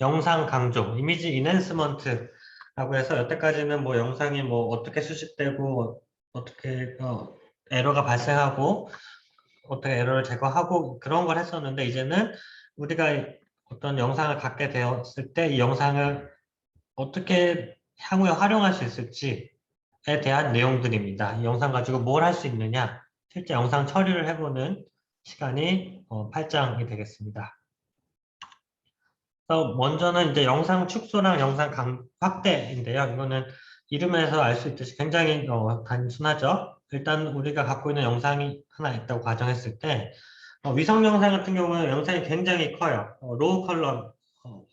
영상 강조, 이미지 인핸스먼트라고 해서 여태까지는 뭐 영상이 뭐 어떻게 수집되고 어떻게 에러가 발생하고 어떻게 에러를 제거하고 그런 걸 했었는데 이제는 우리가 어떤 영상을 갖게 되었을 때 이 영상을 어떻게 향후에 활용할 수 있을지에 대한 내용들입니다. 이 영상 가지고 뭘 할 수 있느냐, 실제 영상 처리를 해보는 시간이 8장이 되겠습니다. 먼저는 이제 영상 축소랑 영상 확대인데요. 이거는 이름에서 알 수 있듯이 굉장히 단순하죠. 일단 우리가 갖고 있는 영상이 하나 있다고 가정했을 때 위성 영상 같은 경우는 영상이 굉장히 커요. 로우 컬럼,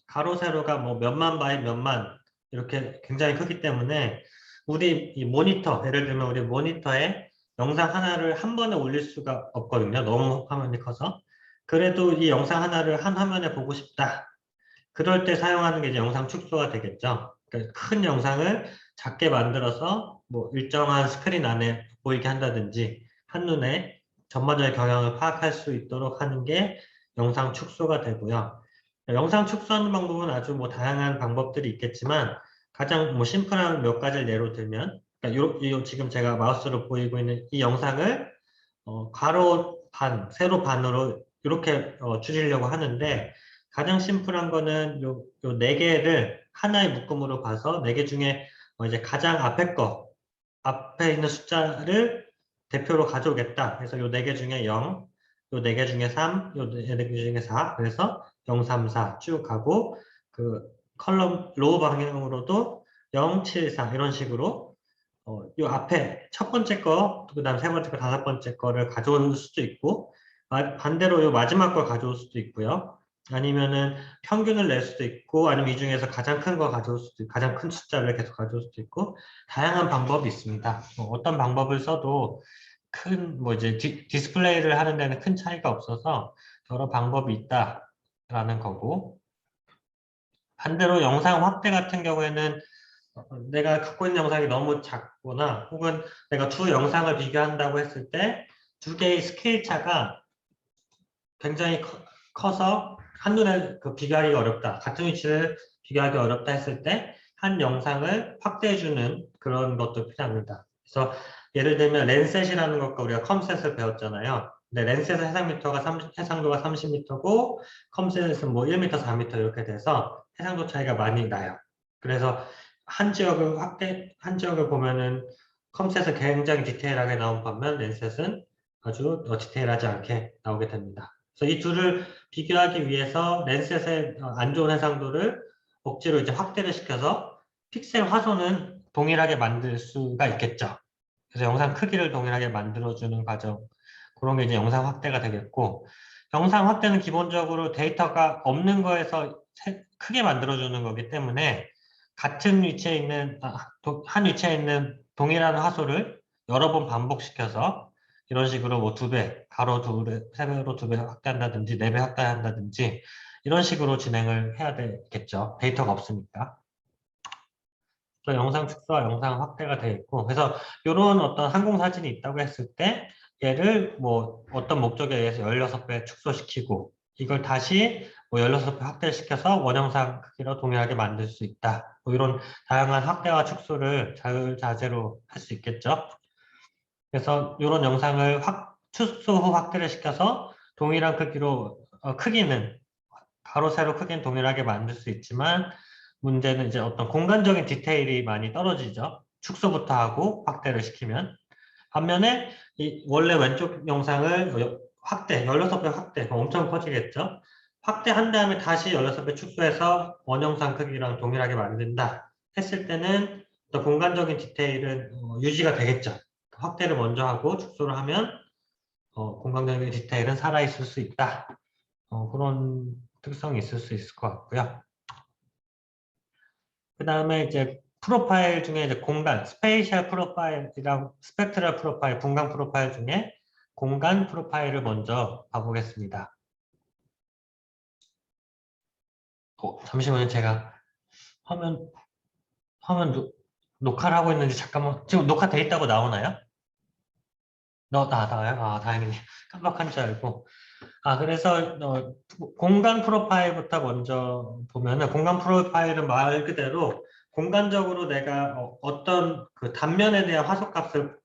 가로 세로가 뭐 몇만 바이 몇만 이렇게 굉장히 크기 때문에 우리 이 모니터, 예를 들면 우리 모니터에 영상 하나를 한 번에 올릴 수가 없거든요. 너무 화면이 커서. 그래도 이 영상 하나를 한 화면에 보고 싶다. 그럴 때 사용하는 게 이제 영상 축소가 되겠죠. 그러니까 큰 영상을 작게 만들어서 뭐 일정한 스크린 안에 보이게 한다든지 한눈에 전반적인 경향을 파악할 수 있도록 하는 게 영상 축소가 되고요. 영상 축소하는 방법은 아주 뭐 다양한 방법들이 있겠지만 가장 뭐 심플한 몇 가지를 예로 들면 그러니까 지금 제가 마우스로 보이고 있는 이 영상을 가로 반, 세로 반으로 이렇게 줄이려고 하는데 가장 심플한 거는 요 네 개를 하나의 묶음으로 봐서 네 개 중에 이제 가장 앞에 있는 숫자를 대표로 가져오겠다. 그래서 요 네 개 중에 0, 요 네 개 중에 3, 요 네 개 중에 4. 그래서 0, 3, 4 쭉 가고 그 컬럼 로우 방향으로도 0, 7, 4 이런 식으로 요 앞에 첫 번째 거, 그다음 세 번째 거, 다섯 번째 거를 가져올 수도 있고 반대로 요 마지막 걸 가져올 수도 있고요. 아니면은 평균을 낼 수도 있고 아니면 이 중에서 가장 큰 거 가져올 수도 있고 가장 큰 숫자를 계속 가져올 수도 있고 다양한 방법이 있습니다. 어떤 방법을 써도 뭐 이제 디스플레이를 하는 데는 큰 차이가 없어서 여러 방법이 있다라는 거고 반대로 영상 확대 같은 경우에는 내가 갖고 있는 영상이 너무 작거나 혹은 내가 두 영상을 비교한다고 했을 때 두 개의 스케일 차가 굉장히 커서 한눈에 비교하기가 어렵다. 같은 위치를 비교하기 어렵다 했을 때 한 영상을 확대해주는 그런 것도 필요합니다. 그래서 예를 들면 렌셋이라는 것과 우리가 컴셋을 배웠잖아요. 근데 렌셋은 해상도가 30m고 컴셋은 뭐 1m, 4m 이렇게 돼서 해상도 차이가 많이 나요. 그래서 한 지역을 보면은 컴셋은 굉장히 디테일하게 나온 반면 렌셋은 아주 디테일하지 않게 나오게 됩니다. 그래서 이 둘을 비교하기 위해서 렌셋의 안 좋은 해상도를 억지로 이제 확대를 시켜서 픽셀 화소는 동일하게 만들 수가 있겠죠. 그래서 영상 크기를 동일하게 만들어주는 과정. 그런 게 이제 영상 확대가 되겠고, 영상 확대는 기본적으로 데이터가 없는 거에서 크게 만들어주는 거기 때문에 같은 위치에 있는, 한 위치에 있는 동일한 화소를 여러 번 반복시켜서 이런 식으로 뭐 두 배, 가로 두 배, 세배로 두 배 확대한다든지 네 배 확대한다든지 이런 식으로 진행을 해야 되겠죠. 데이터가 없으니까. 그래서 영상 축소와 영상 확대가 되어 있고 그래서 이런 어떤 항공 사진이 있다고 했을 때 얘를 뭐 어떤 목적에 의해서 16배 축소시키고 이걸 다시 뭐 16배 확대시켜서 원영상 크기로 동일하게 만들 수 있다. 뭐 이런 다양한 확대와 축소를 자유자재로 할 수 있겠죠. 그래서 이런 영상을 축소 후 확대를 시켜서 동일한 크기로 크기는 가로 세로 크기는 동일하게 만들 수 있지만 문제는 이제 어떤 공간적인 디테일이 많이 떨어지죠. 축소부터 하고 확대를 시키면. 반면에 이 원래 왼쪽 영상을 16배 확대, 엄청 커지겠죠. 확대한 다음에 다시 16배 축소해서 원영상 크기랑 동일하게 만든다 했을 때는 어떤 공간적인 디테일은 유지가 되겠죠. 확대를 먼저 하고 축소를 하면 공간적인 디테일은 살아있을 수 있다. 그런 특성이 있을 수 있을 것 같고요. 그 다음에 이제 프로파일 중에 이제 스페이셜 프로파일이랑 스펙트럴 프로파일, 분광 프로파일 중에 공간 프로파일을 먼저 봐보겠습니다. 잠시만요. 제가 화면, 화면 녹화를 하고 있는지 잠깐만, 지금 녹화돼 있다고 나오나요? 나요? 아, 다행이네. 깜빡한 줄 알고. 그래서 공간 프로파일부터 먼저 보면은 공간 프로파일은 말 그대로 공간적으로 내가 어떤 그 단면에 대한 화소값을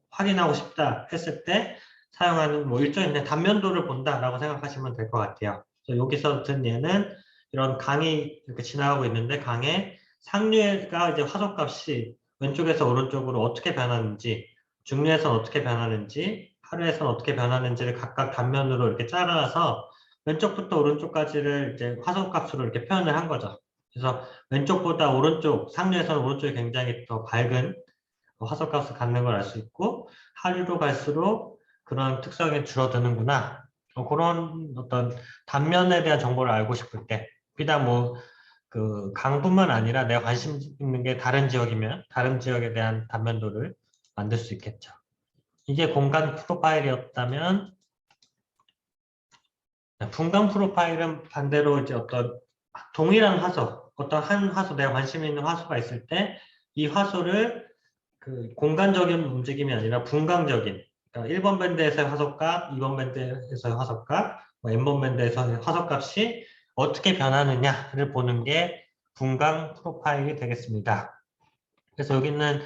확인하고 싶다 했을 때 사용하는 뭐 일종의 단면도를 본다라고 생각하시면 될 것 같아요. 그래서 여기서 든 예는 이런 강이 이렇게 지나가고 있는데 강의 상류가 이제 화소값이 왼쪽에서 오른쪽으로 어떻게 변하는지 중류에서는 어떻게 변하는지 하루에서는 어떻게 변하는지를 각각 단면으로 이렇게 잘라서 왼쪽부터 오른쪽까지를 이제 화소값으로 이렇게 표현을 한 거죠. 그래서 왼쪽보다 오른쪽, 상류에서는 오른쪽이 굉장히 더 밝은 화소값을 갖는 걸 알 수 있고 하류로 갈수록 그런 특성이 줄어드는구나. 그런 어떤 단면에 대한 정보를 알고 싶을 때 비단 뭐 그 강뿐만 아니라 내가 관심 있는 게 다른 지역이면 다른 지역에 대한 단면도를 만들 수 있겠죠. 이게 공간 프로파일이었다면 분간 프로파일은 반대로 이제 어떤 동일한 화소, 어떤 한 화소, 내가 관심 있는 화소가 있을 때 이 화소를 그 공간적인 움직임이 아니라 분광적인, 그러니까 1번 밴드에서의 화소값, 2번 밴드에서의 화소값, 뭐 n번 밴드에서의 화소값이 어떻게 변하느냐를 보는 게 분광 프로파일이 되겠습니다. 그래서 여기는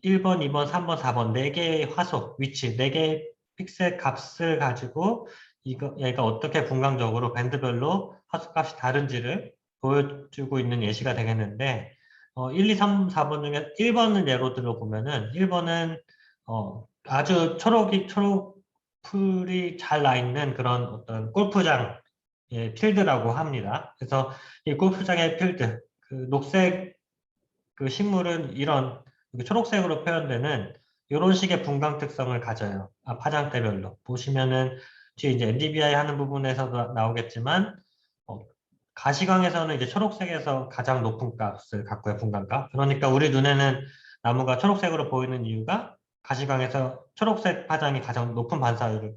1번, 2번, 3번, 4번 4개의 화소, 위치, 4개의 픽셀 값을 가지고 얘가 어떻게 분광적으로 밴드별로 화소값이 다른지를 보여주고 있는 예시가 되겠는데 1, 2, 3, 4번 중에 1번을 예로 들어보면은 1번은 아주 초록풀이 잘 나 있는 그런 어떤 골프장 필드라고 합니다. 그래서 이 골프장의 필드, 그 녹색 그 식물은 이런 초록색으로 표현되는 이런 식의 분광 특성을 가져요. 파장대별로. 보시면은 뒤에 이제 NDVI 하는 부분에서도 나오겠지만 어, 가시광에서는 이제 초록색에서 가장 높은 값을 갖고요, 분광값. 그러니까 우리 눈에는 나무가 초록색으로 보이는 이유가 가시광에서 초록색 파장이 가장 높은 반사율을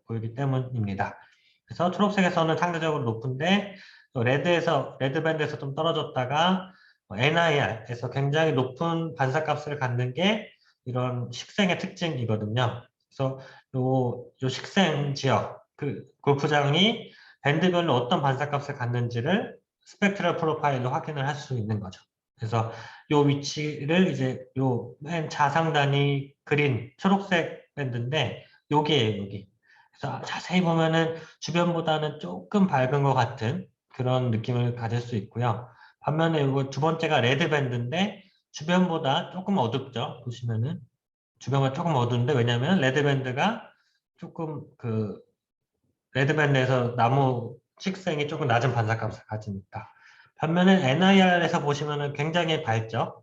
보이기 때문입니다. 그래서 초록색에서는 상대적으로 높은데 레드밴드에서 좀 떨어졌다가 NIR에서 굉장히 높은 반사값을 갖는 게 이런 식생의 특징이거든요. 그래서 요 식생 지역, 그 골프장이 밴드별로 어떤 반사값을 갖는지를 스펙트럴 프로파일로 확인을 할 수 있는 거죠. 그래서 요 위치를 이제 요 맨 좌상단이 그린 초록색 밴드인데 여기에요, 여기. 그래서 자세히 보면은 주변보다는 조금 밝은 것 같은 그런 느낌을 가질 수 있고요. 반면에 이거 두 번째가 레드밴드인데 주변보다 조금 어둡죠. 보시면은 주변보다 조금 어두운데 왜냐하면 레드밴드가 조금 그 레드밴드에서 나무 식생이 조금 낮은 반사값을 가지니까. 반면에 NIR에서 보시면은 굉장히 밝죠.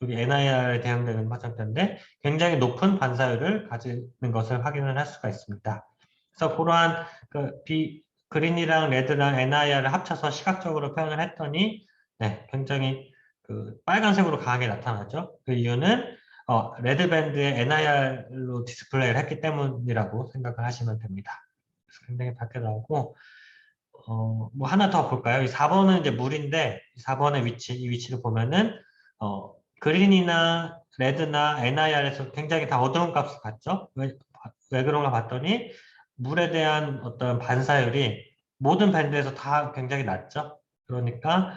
여기 NIR에 대응되는 화장대인데 굉장히 높은 반사율을 가지는 것을 확인을 할 수가 있습니다. 그래서 그러한 그린이랑 레드랑 NIR을 합쳐서 시각적으로 표현을 했더니 네, 굉장히 그 빨간색으로 강하게 나타나죠. 그 이유는 레드밴드의 NIR로 디스플레이를 했기 때문이라고 생각을 하시면 됩니다. 그래서 굉장히 밝게 나오고 뭐 하나 더 볼까요? 이 4번은 이제 물인데 4번의 위치, 이 위치를 보면은 그린이나 레드나 NIR에서 굉장히 다 어두운 값을 갖죠? 왜 그런가 봤더니 물에 대한 어떤 반사율이 모든 밴드에서 다 굉장히 낮죠? 그러니까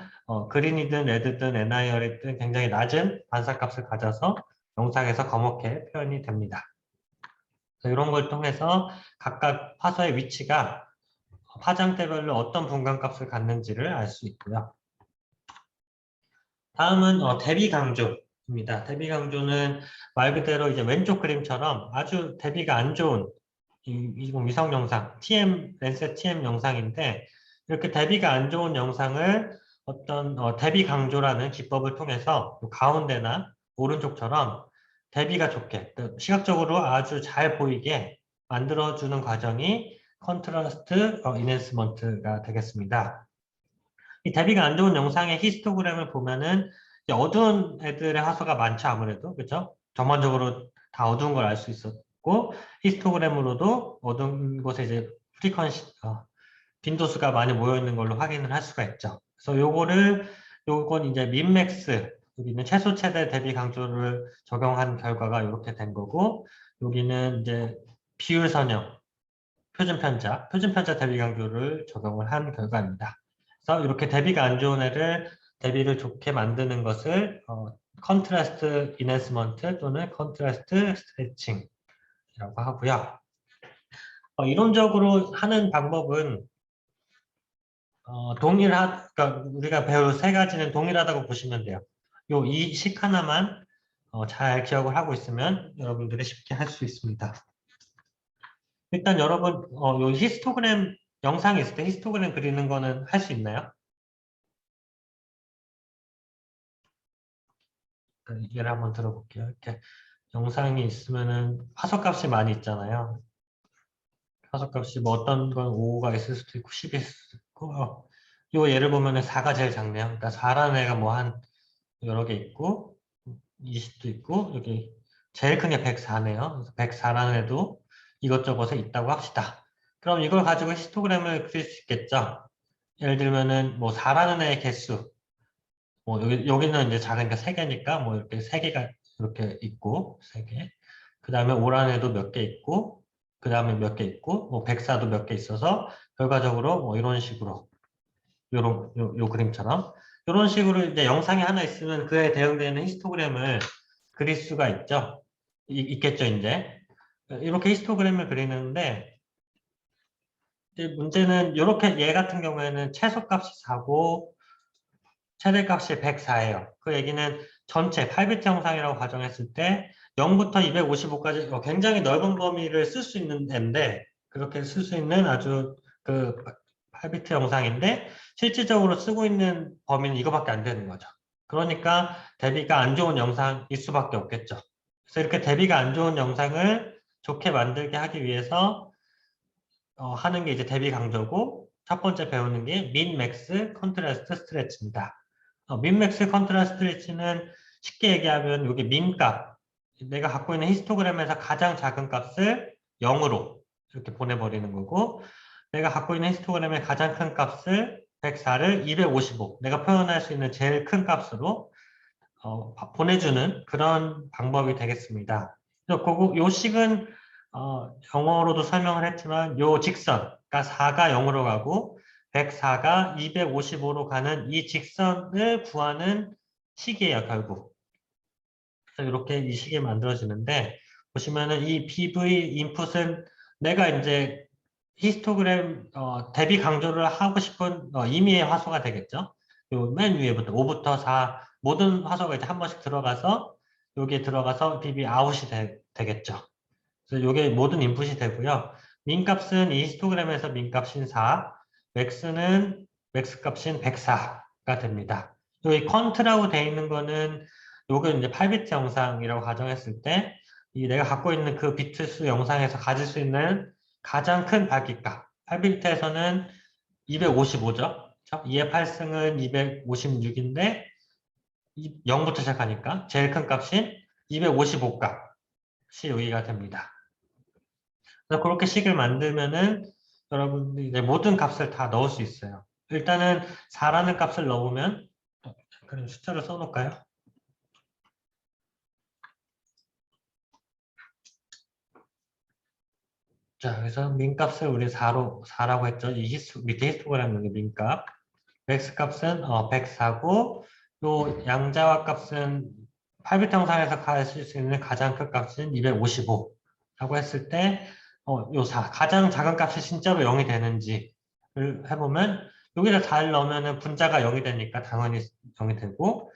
그린이든 레드든 NIR이든 굉장히 낮은 반사값을 가져서 영상에서 검게 표현이 됩니다. 이런 걸 통해서 각각 화소의 위치가 파장대별로 어떤 분광값을 갖는지를 알 수 있고요. 다음은 대비 강조입니다. 대비 강조는 말 그대로 이제 왼쪽 그림처럼 아주 대비가 안 좋은 위성 영상, 렌셋 TM 영상인데 이렇게 대비가 안 좋은 영상을 어떤 대비 강조라는 기법을 통해서 가운데나 오른쪽처럼 대비가 좋게 시각적으로 아주 잘 보이게 만들어주는 과정이 컨트라스트 인핸스먼트가 되겠습니다. 이 대비가 안 좋은 영상의 히스토그램을 보면은 이제 어두운 애들의 화소가 많죠, 아무래도. 그렇죠? 전반적으로 다 어두운 걸 알 수 있었고 히스토그램으로도 어두운 곳에 이제 빈도수가 많이 모여 있는 걸로 확인을 할 수가 있죠. 그래서 요건 이제 민맥스, 여기 있는 최소 최대 대비 강조를 적용한 결과가 이렇게 된 거고, 여기는 이제 비율 선형, 표준 편차 대비 강조를 적용을 한 결과입니다. 그래서 이렇게 대비가 안 좋은 애를 대비를 좋게 만드는 것을 컨트라스트 이낸스먼트 또는 컨트라스트 스트레칭이라고 하고요. 이론적으로 하는 방법은 그러니까 우리가 배울 세 가지는 동일하다고 보시면 돼요. 요 이 식 하나만 잘 기억을 하고 있으면 여러분들이 쉽게 할 수 있습니다. 일단 여러분 요 히스토그램 영상이 있을 때 히스토그램 그리는 거는 할 수 있나요? 예를 한번 들어볼게요. 이렇게 영상이 있으면은 화소값이 많이 있잖아요. 화소값이 뭐 어떤 건 5가 있을 수도 있고 10이 있을 수도 있고 요 예를 보면은 4가 제일 작네요. 그러니까 4라는 애가 뭐 한 여러 개 있고 20도 있고 여기 제일 큰 게 104네요. 그래서 104라는 애도 이것저것에 있다고 합시다. 그럼 이걸 가지고 히스토그램을 그릴 수 있겠죠. 예를 들면은 뭐 4라는 애의 개수 뭐 여기는 이제 작으니까 3개니까 뭐 이렇게 3개가 이렇게 있고 3개. 그 다음에 5라는 애도 몇 개 있고 그 다음에 몇 개 있고 뭐 104도 몇 개 있어서 결과적으로 뭐 이런 식으로 요 그림처럼 이런 식으로 이제 영상이 하나 있으면 그에 대응되는 히스토그램을 그릴 수가 있겠죠, 이제. 이렇게 히스토그램을 그리는데, 이제 문제는 이렇게 얘 같은 경우에는 최소값이 4고, 최대값이 104예요. 그 얘기는 전체 8비트 영상이라고 가정했을 때 0부터 255까지 굉장히 넓은 범위를 쓸 수 있는 앤데 그렇게 쓸 수 있는 아주 그 8비트 영상인데 실질적으로 쓰고 있는 범위는 이거밖에 안 되는 거죠. 그러니까 대비가 안 좋은 영상일 수밖에 없겠죠. 그래서 이렇게 대비가 안 좋은 영상을 좋게 만들게 하기 위해서 하는 게 이제 대비 강조고 첫 번째 배우는 게 민, 맥스, 컨트라스트, 스트레치입니다. 민, 맥스, 컨트라스트, 스트레치는 쉽게 얘기하면 여기 민 값, 내가 갖고 있는 히스토그램에서 가장 작은 값을 0으로 이렇게 보내버리는 거고 내가 갖고 있는 히스토그램의 가장 큰 값을 104를 255, 내가 표현할 수 있는 제일 큰 값으로 보내주는 그런 방법이 되겠습니다. 그래서 요 식은 영어로도 설명을 했지만 요 직선, 그러니까 4가 0으로 가고 104가 255로 가는 이 직선을 구하는 식이에요, 결국. 그래서 이렇게 이 식이 만들어지는데 보시면은 이 BV 인풋은 내가 이제 히스토그램 대비 강조를 하고 싶은 임의의 화소가 되겠죠. 요 맨 위에부터 5부터 4 모든 화소가 이제 한 번씩 들어가서 여기에 들어가서 BB 아웃이 되겠죠. 그래서 이게 모든 인풋이 되고요. 민 값은 이 히스토그램에서 민 값인 4, 맥스 값인 104가 됩니다. 여기 컨트라고 되어 있는 거는 요게 이제 8비트 영상이라고 가정했을 때 이 내가 갖고 있는 그 비트 수 영상에서 가질 수 있는 가장 큰 밝기값. 8비트에서는 255죠. 2의 8승은 256인데 0부터 시작하니까 제일 큰 값인 255값이 여기가 됩니다. 그래서 그렇게 식을 만들면은 여러분들이 이제 모든 값을 다 넣을 수 있어요. 일단은 4라는 값을 넣으면 그럼 숫자를 써놓을까요? 자, 그래서 민값을 우리 4라고 했죠. 밑에 히스토그램 여기 민값. 맥스 값은 104고 요 양자와 값은 8비트 형상에서 가질 수 있는 가장 큰 값은 255라고 했을 때 요 가장 작은 값이 진짜로 0이 되는지를 해보면 여기다 4를 넣으면 분자가 0이 되니까 당연히 0이 되고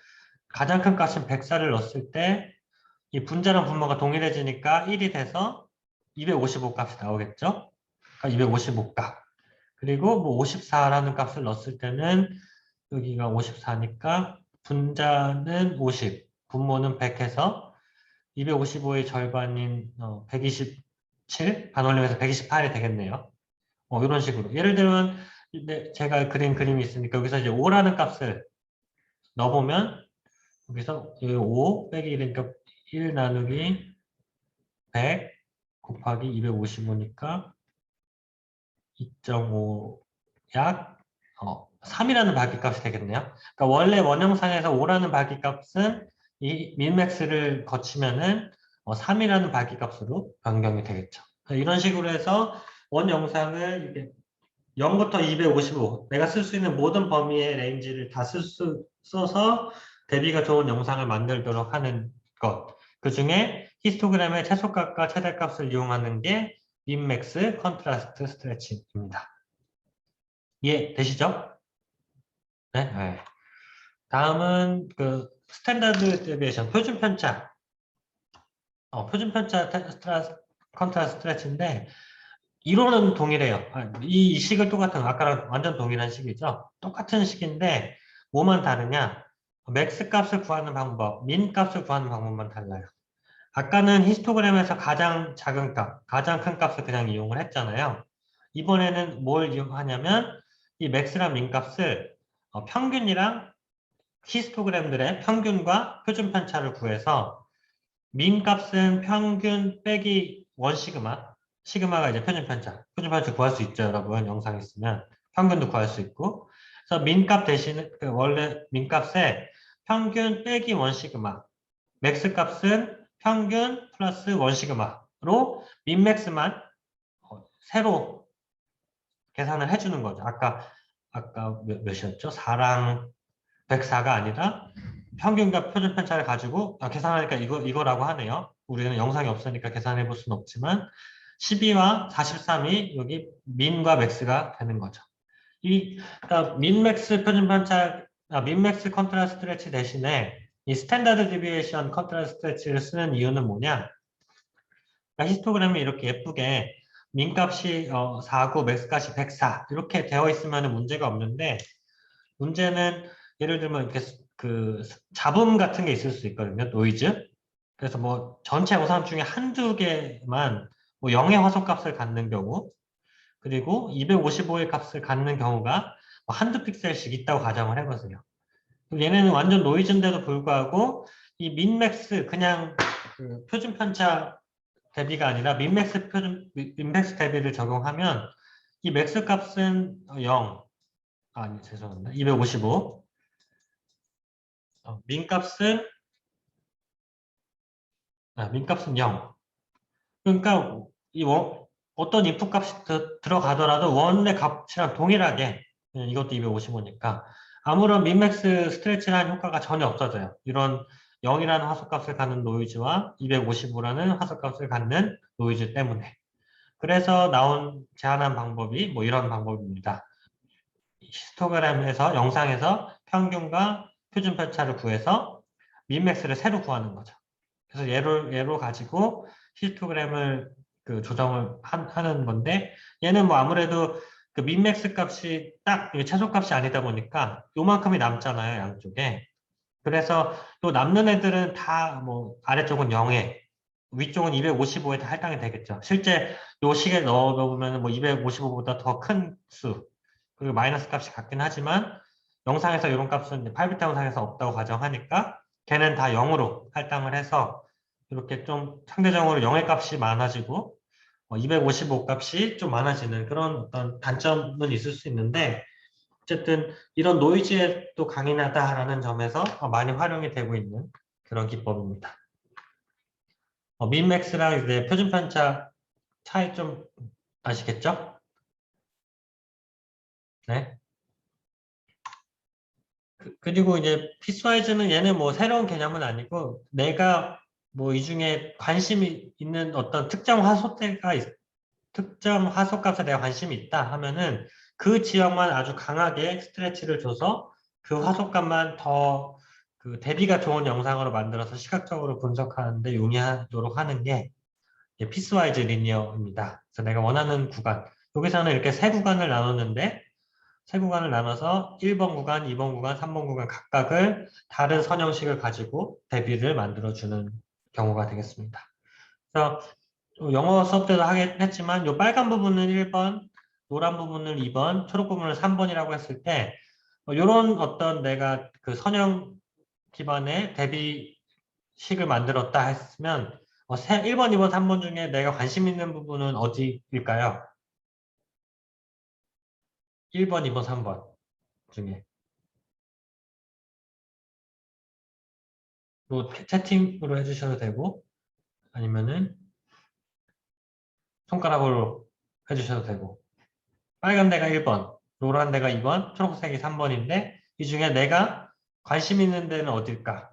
가장 큰 값인 104를 넣었을 때 이 분자랑 분모가 동일해지니까 1이 돼서 255 값이 나오겠죠? 그러니까 255 값. 그리고 뭐 54라는 값을 넣었을 때는 여기가 54니까 분자는 50, 분모는 100 해서 255의 절반인 127, 반올림해서 128이 되겠네요. 이런 식으로. 예를 들면 제가 그린 그림이 있으니까 여기서 이제 5라는 값을 넣어보면 여기서 5 빼기 1이니까 1 나누기 100 곱하기 255니까 2.5 약 3이라는 밝기값이 되겠네요. 그러니까 원래 원형상에서 5라는 밝기값은 이 민맥스를 거치면은 3이라는 밝기값으로 변경이 되겠죠. 이런 식으로 해서 원 영상을 이렇게 0부터 255 내가 쓸 수 있는 모든 범위의 레인지를 다 써서 대비가 좋은 영상을 만들도록 하는 것. 그 중에 히스토그램의 최소값과 최대값을 이용하는 게 민맥스 컨트라스트 스트레칭입니다. 이해되시죠? 네. 네. 다음은 그 스탠다드 데비에이션 표준 편차. 표준 편차 컨트라스트 스트레치인데 이론은 동일해요. 이 식은 똑같은 아까랑 완전 동일한 식이죠. 똑같은 식인데 뭐만 다르냐? 맥스 값을 구하는 방법, 민 값을 구하는 방법만 달라요. 아까는 히스토그램에서 가장 작은 값, 가장 큰 값을 그냥 이용을 했잖아요. 이번에는 뭘 이용하냐면 이 맥스랑 민 값을 평균이랑 히스토그램들의 평균과 표준 편차를 구해서 민 값은 평균 빼기 원 시그마, 시그마가 이제 표준 편차, 표준 편차 구할 수 있죠, 여러분. 영상 있으면 평균도 구할 수 있고. 그래서 민값 대신 그 원래 민 값에 평균 빼기 원 시그마, 맥스 값은 평균 플러스 원 시그마로 민맥스만 새로 계산을 해주는 거죠. 아까 몇이었죠? 4랑 104가 아니라 평균과 표준 편차를 가지고 계산하니까 이거라고 하네요. 우리는 영상이 없으니까 계산해 볼 수는 없지만 12와 43이 여기 민과 맥스가 되는 거죠. 그러니까 민맥스 표준 편차, 민맥스 컨트라스트 스트레치 대신에 이 스탠다드 디비에이션 컨트라스트 스트레치를 쓰는 이유는 뭐냐? 그러니까 히스토그램이 이렇게 예쁘게 민값이 4고 맥스값이 104 이렇게 되어 있으면 문제가 없는데 문제는 예를 들면 이렇게 그 잡음 같은 게 있을 수 있거든요. 노이즈. 그래서 뭐 전체 영상 중에 한두 개만 뭐 0의 화소값을 갖는 경우 그리고 255의 값을 갖는 경우가 뭐 한두 픽셀씩 있다고 가정을 해보세요. 얘네는 완전 노이즈인데도 불구하고 이 민맥스 그냥 그 표준 편차 대비가 아니라 민맥스 대비를 적용하면 이 맥스 값은 0, 아니 죄송합니다. 255. 민값은 민값은 0. 그러니까 어떤 인풋 값이 들어가더라도 원의 값이랑 동일하게 이것도 255니까 아무런 민맥스 스트레치라는 효과가 전혀 없어져요. 이런 0이라는 화소값을 갖는 노이즈와 255라는 화소값을 갖는 노이즈 때문에. 그래서 제안한 방법이 뭐 이런 방법입니다. 히스토그램에서 영상에서 평균과 표준 편차를 구해서 민맥스를 새로 구하는 거죠. 그래서 얘로 가지고 히스토그램을 그 조정을 하는 건데 얘는 뭐 아무래도 그 민맥스 값이 딱 최소값이 아니다 보니까 요만큼이 남잖아요, 양쪽에. 그래서 또 남는 애들은 다 뭐 아래쪽은 0에 위쪽은 255에 다 할당이 되겠죠. 실제 요 식에 넣어보면 뭐 255보다 더 큰 수, 그리고 마이너스 값이 같긴 하지만 영상에서 이런 값은 8비트 영상에서 없다고 가정하니까 걔는 다 0으로 할당을 해서 이렇게 좀 상대적으로 0의 값이 많아지고 255 값이 좀 많아지는 그런 어떤 단점은 있을 수 있는데 어쨌든 이런 노이즈에 또 강인하다라는 점에서 많이 활용이 되고 있는 그런 기법입니다. 민맥스랑 이제 표준 편차 차이 좀 아시겠죠? 네. 그리고 이제 피스와이즈는 얘는 뭐 새로운 개념은 아니고 내가 뭐 이 중에 관심이 있는 어떤 특정 화소값에 내가 관심이 있다 하면은 그 지역만 아주 강하게 스트레치를 줘서 그 화소값만 더 그 대비가 좋은 영상으로 만들어서 시각적으로 분석하는데 용이하도록 하는 게 피스와이즈 리니어입니다. 그래서 내가 원하는 구간 여기서는 이렇게 세 구간을 나눴는데 세 구간을 나눠서 1번 구간, 2번 구간, 3번 구간 각각을 다른 선형식을 가지고 대비를 만들어주는 경우가 되겠습니다. 그래서 영어 수업 때도 하긴 했지만 이 빨간 부분은 1번, 노란 부분은 2번, 초록 부분은 3번이라고 했을 때 이런 어떤 내가 그 선형 기반의 대비식을 만들었다 했으면 1번, 2번, 3번 중에 내가 관심 있는 부분은 어디일까요? 1번, 2번, 3번 중에. 뭐 채팅으로 해주셔도 되고 아니면은 손가락으로 해주셔도 되고. 빨간 데가 1번, 노란 데가 2번, 초록색이 3번인데 이 중에 내가 관심 있는 데는 어딜까?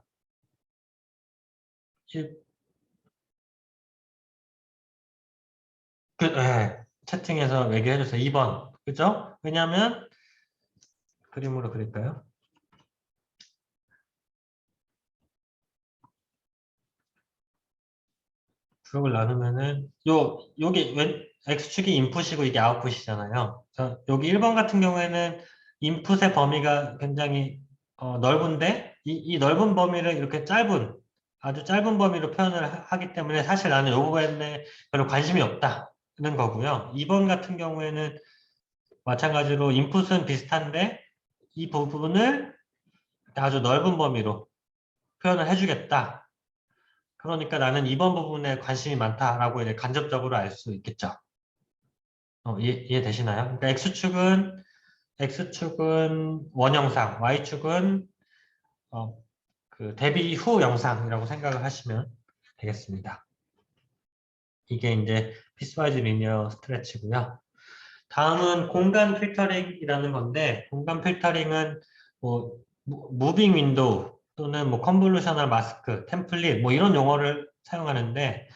채팅에서 얘기해 주세요. 2번. 그죠? 왜냐하면 그림으로 그릴까요? 블록을 나누면은 여기 X축이 인풋이고 이게 아웃풋이잖아요. 그래서 여기 1번 같은 경우에는 인풋의 범위가 굉장히 넓은데 이 넓은 범위를 이렇게 아주 짧은 범위로 표현을 하기 때문에 사실 나는 이 부분에 별로 관심이 없다는 거고요. 2번 같은 경우에는 마찬가지로 인풋은 비슷한데 이 부분을 아주 넓은 범위로 표현을 해주겠다. 그러니까 나는 이번 부분에 관심이 많다라고 이제 간접적으로 알 수 있겠죠. 이해되시나요? 그러니까 X축은 원영상, Y축은 어, 그 대비 후 영상이라고 생각을 하시면 되겠습니다. 이게 이제 피스와이즈 리니어 스트레치고요. 다음은 공간 필터링이라는 건데 공간 필터링은 뭐 무빙 윈도우 또는 뭐 컨볼루셔널 마스크, 템플릿 뭐 이런 용어를 사용하는데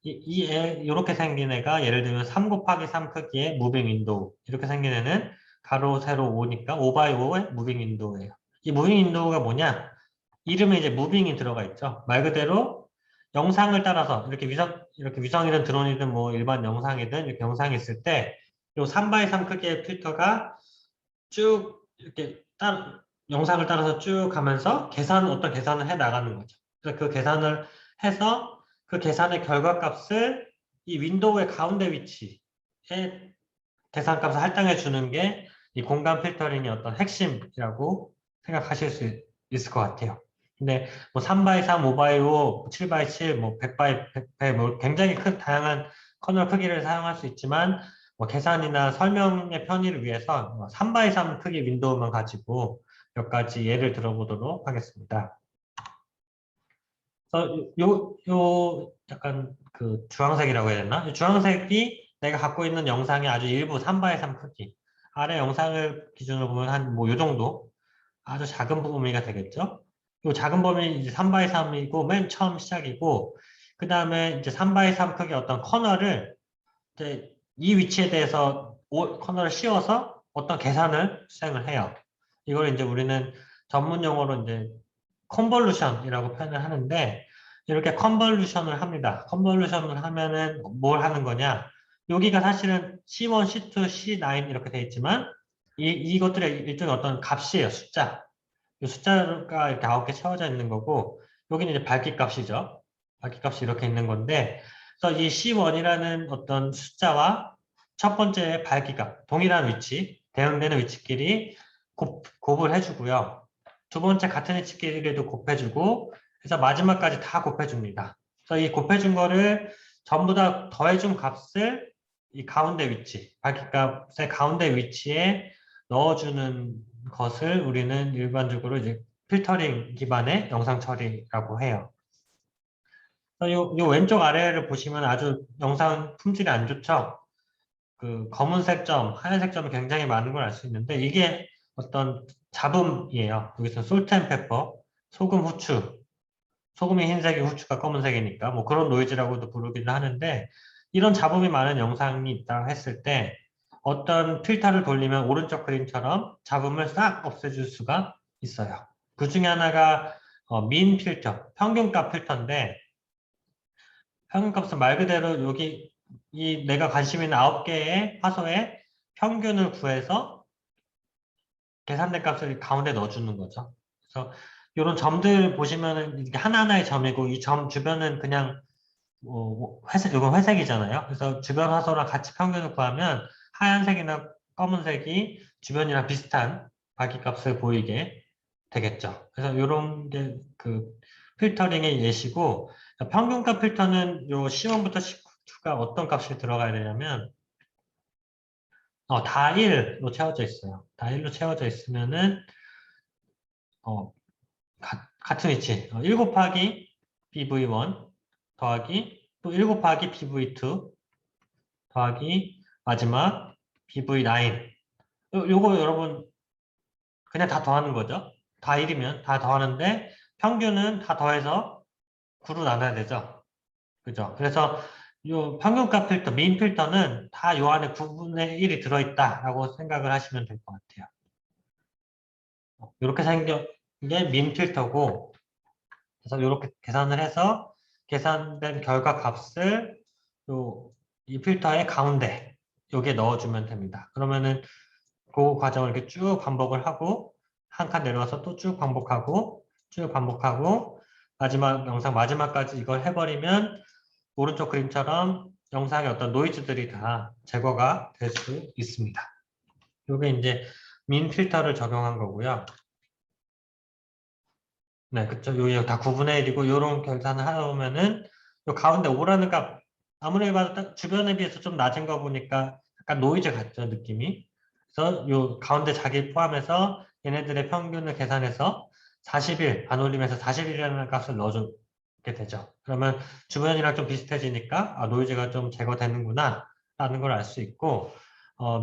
이렇게 생긴 애가 예를 들면 3 곱하기 3 크기의 무빙 윈도우 이렇게 생긴 애는 가로 세로 5니까 5x5의 무빙 윈도우예요. 이 무빙 윈도우가 뭐냐? 이름에 이제 무빙이 들어가 있죠. 말 그대로 영상을 따라서 이렇게 위성이든 드론이든 뭐 일반 영상이든 이렇게 영상이 있을 때 요 3x3 크기의 필터가 쭉 이렇게 영상을 따라서 쭉 가면서 어떤 계산을 해 나가는 거죠. 그래서 그 계산을 해서 그 계산의 결과값을 이 윈도우의 가운데 위치에 계산값을 할당해 주는 게 이 공간 필터링의 어떤 핵심이라고 생각하실 수 있을 것 같아요. 근데 뭐 3x3, 5x5, 7x7, 뭐 100x100, 뭐 굉장히 큰 다양한 커널 크기를 사용할 수 있지만 뭐 계산이나 설명의 편의를 위해서 3x3 크기 윈도우만 가지고 몇 가지 예를 들어보도록 하겠습니다. 약간 그 주황색이라고 해야 되나? 이 주황색이 내가 갖고 있는 영상의 아주 일부 3x3 크기. 아래 영상을 기준으로 보면 한 뭐 요 정도 아주 작은 범위가 되겠죠? 요 작은 범위 이제 3x3이고 맨 처음 시작이고 그 다음에 이제 3x3 크기 어떤 커널을 이제 이 위치에 대해서 커널을 씌워서 어떤 계산을 수행을 해요. 이걸 이제 우리는 전문 용어로 이제 컨볼루션이라고 표현을 하는데 이렇게 컨볼루션을 합니다. 컨볼루션을 하면은 뭘 하는 거냐? 여기가 사실은 C1, C2, C9 이렇게 돼 있지만 이것들의 일종의 어떤 값이에요. 숫자. 이 숫자가 이렇게 9개 채워져 있는 거고 여기는 이제 밝기값이죠. 밝기값이 이렇게 있는 건데 그래서 이 C1이라는 어떤 숫자와 첫 번째 밝기값, 동일한 위치, 대응되는 위치끼리 곱을 해주고요. 두 번째 같은 위치끼리도 곱해주고 그래서 마지막까지 다 곱해줍니다. 그래서 이 곱해준 거를 전부 다 더해준 값을 이 가운데 위치, 밝기값의 가운데 위치에 넣어주는 것을 우리는 일반적으로 이제 필터링 기반의 영상 처리라고 해요. 요 왼쪽 아래를 보시면 아주 영상 품질이 안 좋죠? 그 검은색 점, 하얀색 점이 굉장히 많은 걸 알 수 있는데 이게 어떤 잡음이에요. 여기서 솔트앤페퍼, 소금, 후추. 소금이 흰색이 후추가 검은색이니까 뭐 그런 노이즈라고도 부르기도 하는데 이런 잡음이 많은 영상이 있다고 했을 때 어떤 필터를 돌리면 오른쪽 그림처럼 잡음을 싹 없애줄 수가 있어요. 그 중에 하나가 민 필터, 평균값 필터인데 평균값은 말 그대로 여기 내가 관심 있는 9개의 화소의 평균을 구해서 계산된 값을 가운데 넣어주는 거죠. 그래서 이런 점들 보시면은 이게 하나하나의 점이고 이 점 주변은 그냥 회색, 이건 회색이잖아요. 그래서 주변 화소랑 같이 평균을 구하면 하얀색이나 검은색이 주변이랑 비슷한 밝기값을 보이게 되겠죠. 그래서 이런 게 그 필터링의 예시고 평균값 필터는 요 C1부터 C2가 어떤 값이 들어가야 되냐면 다 1로 채워져 있어요. 다 1로 채워져 있으면은 어, 같은 위치 1 곱하기 BV1 더하기 또 1 곱하기 bv2 더하기 마지막 bv9. 요거 여러분 그냥 다 더하는 거죠. 다 1이면 다 더하는데 평균은 다 더해서 9로 나눠야 되죠. 그죠? 그래서 요 평균값 필터, 민 필터는 다 요 안에 9분의 1이 들어있다라고 생각을 하시면 될 것 같아요. 이렇게 생긴 게 민 필터고, 그래서 이렇게 계산을 해서 계산된 결과 값을 이 필터의 가운데 여기에 넣어주면 됩니다. 그러면은 그 과정을 이렇게 쭉 반복을 하고 한 칸 내려와서 또 쭉 반복하고 마지막 영상 마지막까지 이걸 해버리면 오른쪽 그림처럼 영상의 어떤 노이즈들이 다 제거가 될 수 있습니다. 이게 이제 민 필터를 적용한 거고요. 네, 그쵸. 여기 다 9분의 1이고 이런 계산을 하다 보면은 요 가운데 5라는 값 아무리 봐도 딱 주변에 비해서 좀 낮은 거 보니까 약간 노이즈 같죠, 느낌이. 그래서 요 가운데 자기 포함해서 얘네들의 평균을 계산해서 41, 반올림해서 41이라는 값을 넣어주게 되죠. 그러면 주변이랑 좀 비슷해지니까 아, 노이즈가 좀 제거되는구나 라는 걸 알 수 있고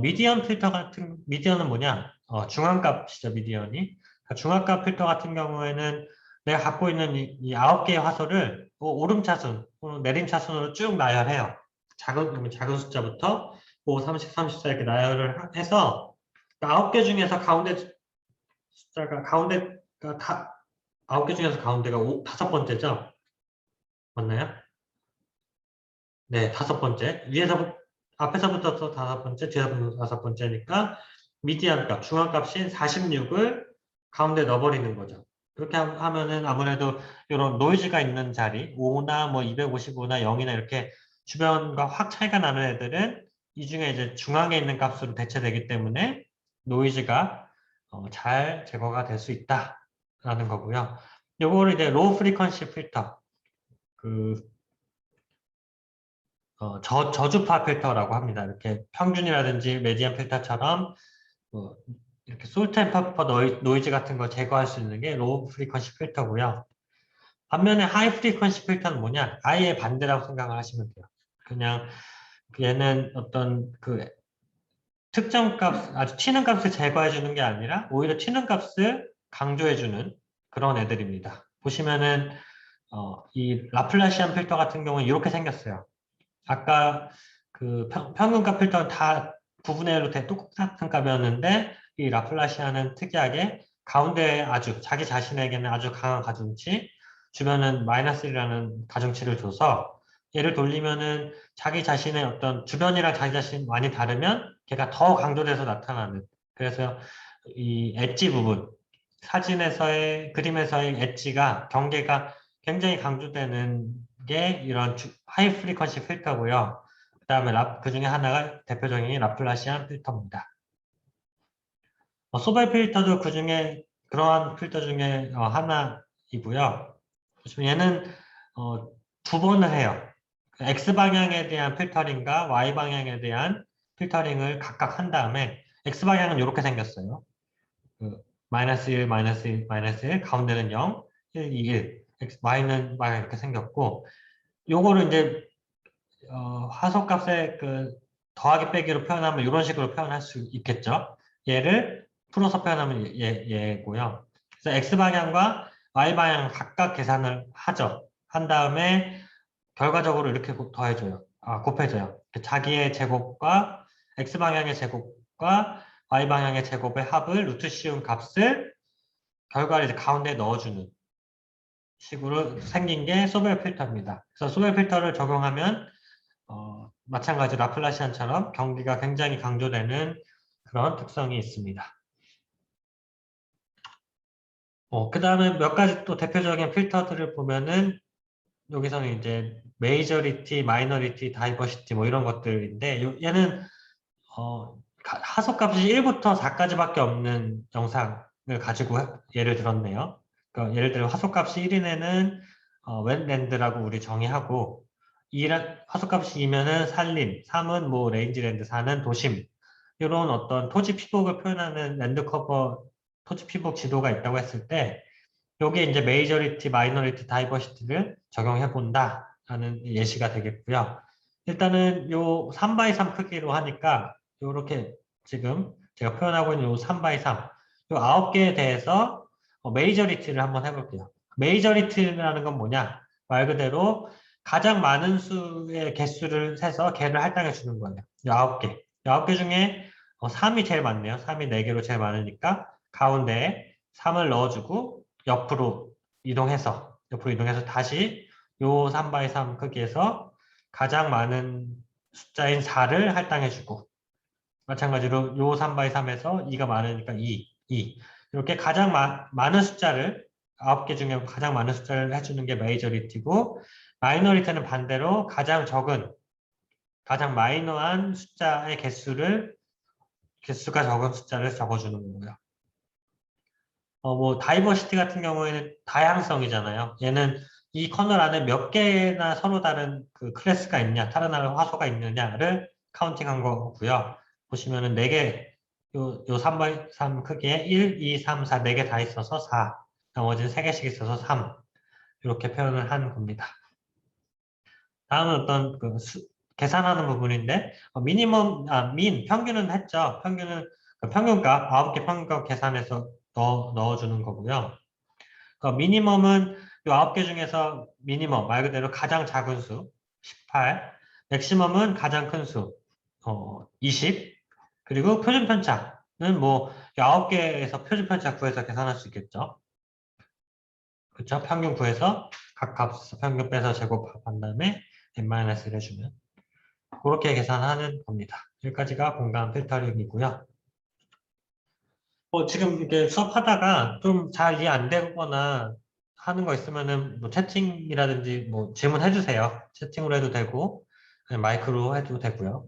미디언 필터 미디언은 뭐냐? 중앙값이죠, 미디언이. 그러니까 중앙값 필터 같은 경우에는 내가 갖고 있는 이 9개의 화소를 오름차순, 내림차순으로 쭉 나열해요. 작은 숫자부터 5, 30, 34 이렇게 나열을 해서 9개 중에서 가운데 숫자가 가운데가 다 9개 중에서 가운데가 5번째죠? 맞나요? 네, 5번째. 앞에서부터 5번째, 뒤에서부터 5번째니까 미디안 값, 중앙값인 46을 가운데 넣어버리는 거죠. 그렇게 하면은 아무래도 이런 노이즈가 있는 자리, 5나 뭐 255나 0이나 이렇게 주변과 확 차이가 나는 애들은 이 중에 이제 중앙에 있는 값으로 대체되기 때문에 노이즈가 잘 제거가 될 수 있다라는 거고요. 요거를 이제 로우 프리퀀시 필터, 그 저주파 필터라고 합니다. 이렇게 평균이라든지 메디안 필터처럼 뭐 이렇게 솔트 앤 퍼퍼 노이즈 같은 걸 제거할 수 있는 게 로우 프리퀀시 필터고요. 반면에 하이 프리퀀시 필터는 뭐냐? 아예 반대라고 생각을 하시면 돼요. 그냥 얘는 어떤 그 특정 값, 아주 튀는 값을 제거해 주는 게 아니라 오히려 튀는 값을 강조해 주는 그런 애들입니다. 보시면은 이 라플라시안 필터 같은 경우는 이렇게 생겼어요. 아까 그 평균값 필터는 다 9분의 1로 똑같은 값이었는데 이 라플라시아는 특이하게 가운데 아주 자기 자신에게는 아주 강한 가중치, 주변은 마이너스 1이라는 가중치를 줘서 얘를 돌리면은 자기 자신의 어떤 주변이랑 자기 자신 많이 다르면 걔가 더 강조돼서 나타나는, 그래서 이 엣지 부분, 사진에서의 그림에서의 엣지가 경계가 굉장히 강조되는 게 이런 하이 프리퀀시 필터고요. 그 다음에 그 중에 하나가 대표적인 라플라시안 필터입니다. 소발 필터도 그 중에 그러한 필터 중에 하나이고요. 얘는 두 번을 해요. X 방향에 대한 필터링과 Y 방향에 대한 필터링을 각각 한 다음에 X 방향은 이렇게 생겼어요. 그 마이너스 1, 마이너스 1, 마이너스 1, 가운데는 0, 1, 2, 1, Y는 Y 이렇게 생겼고, 요거를 이제 화소값의 그 더하기 빼기로 표현하면 이런 식으로 표현할 수 있겠죠. 얘를 풀어서 표현하면 얘고요. 그래서 X방향과 Y방향 각각 계산을 하죠. 한 다음에 결과적으로 이렇게 더해줘요. 곱해줘요. 자기의 제곱과 X방향의 제곱과 Y방향의 제곱의 합을 루트 씌운 값을 결과를 이제 가운데 넣어주는 식으로 생긴 게 소벨 필터입니다. 그래서 소벨 필터를 적용하면 마찬가지 라플라시안처럼 경기가 굉장히 강조되는 그런 특성이 있습니다. 그 다음에 몇 가지 또 대표적인 필터들을 보면은 여기서는 이제 메이저리티, 마이너리티, 다이버시티 뭐 이런 것들인데 얘는 하소값이 1부터 4까지밖에 없는 영상을 가지고 예를 들었네요. 그러니까 예를 들어 하소값이 1인 애는 웬랜드라고 우리 정의하고 화소값이 2면은 산림, 3은 뭐 레인지랜드, 4는 도심, 이런 어떤 토지 피복을 표현하는 랜드커버 토지 피복 지도가 있다고 했을 때 여기에 이제 메이저리티, 마이너리티, 다이버시티를 적용해 본다 하는 예시가 되겠고요. 일단은 요 3x3 크기로 하니까 요렇게 지금 제가 표현하고 있는 요 3x3 요 9개에 대해서 메이저리티를 한번 해볼게요. 메이저리티라는 건 뭐냐? 말 그대로 가장 많은 수의 개수를 세서 걔를 할당해 주는 거예요. 요 9개. 요 9개 중에 3이 제일 많네요. 3이 4개로 제일 많으니까 가운데에 3을 넣어주고 옆으로 이동해서 다시 요 3x3 크기에서 가장 많은 숫자인 4를 할당해주고 마찬가지로 요 3x3에서 2가 많으니까 2 이렇게 가장 많은 숫자를 9개 중에 가장 많은 숫자를 해주는 게 메이저리티고 마이너리티는 반대로 가장 적은 가장 마이너한 숫자의 개수가 적은 숫자를 적어주는 거고요. 뭐 다이버시티 같은 경우에는 다양성이잖아요. 얘는 이 커널 안에 몇 개나 서로 다른 그 클래스가 있냐, 다른 화소가 있느냐를 카운팅한 거고요. 보시면은 4개, 요 3x3 크기에 1, 2, 3, 4, 4개 다 있어서 4, 나머지는 3개씩 있어서 3, 이렇게 표현을 한 겁니다. 다음은 어떤 계산하는 부분인데, 평균은 했죠. 평균은, 그 평균값, 9개 평균값 계산해서 넣어주는 거고요. 미니멈은 이 9개 중에서 말 그대로 가장 작은 수, 18, 맥시멈은 가장 큰 수, 20, 그리고 표준편차는 뭐, 이 9개에서 표준편차 구해서 계산할 수 있겠죠. 그렇죠? 평균 구해서 각 값에서 평균 빼서 제곱한 다음에 n-1을 해주면 그렇게 계산하는 겁니다. 여기까지가 공간 필터링이고요. 지금 이렇게 수업하다가 좀 잘 이해 안 되거나 하는 거 있으면은 뭐 채팅이라든지 뭐 질문해 주세요. 채팅으로 해도 되고, 아니면 마이크로 해도 되고요.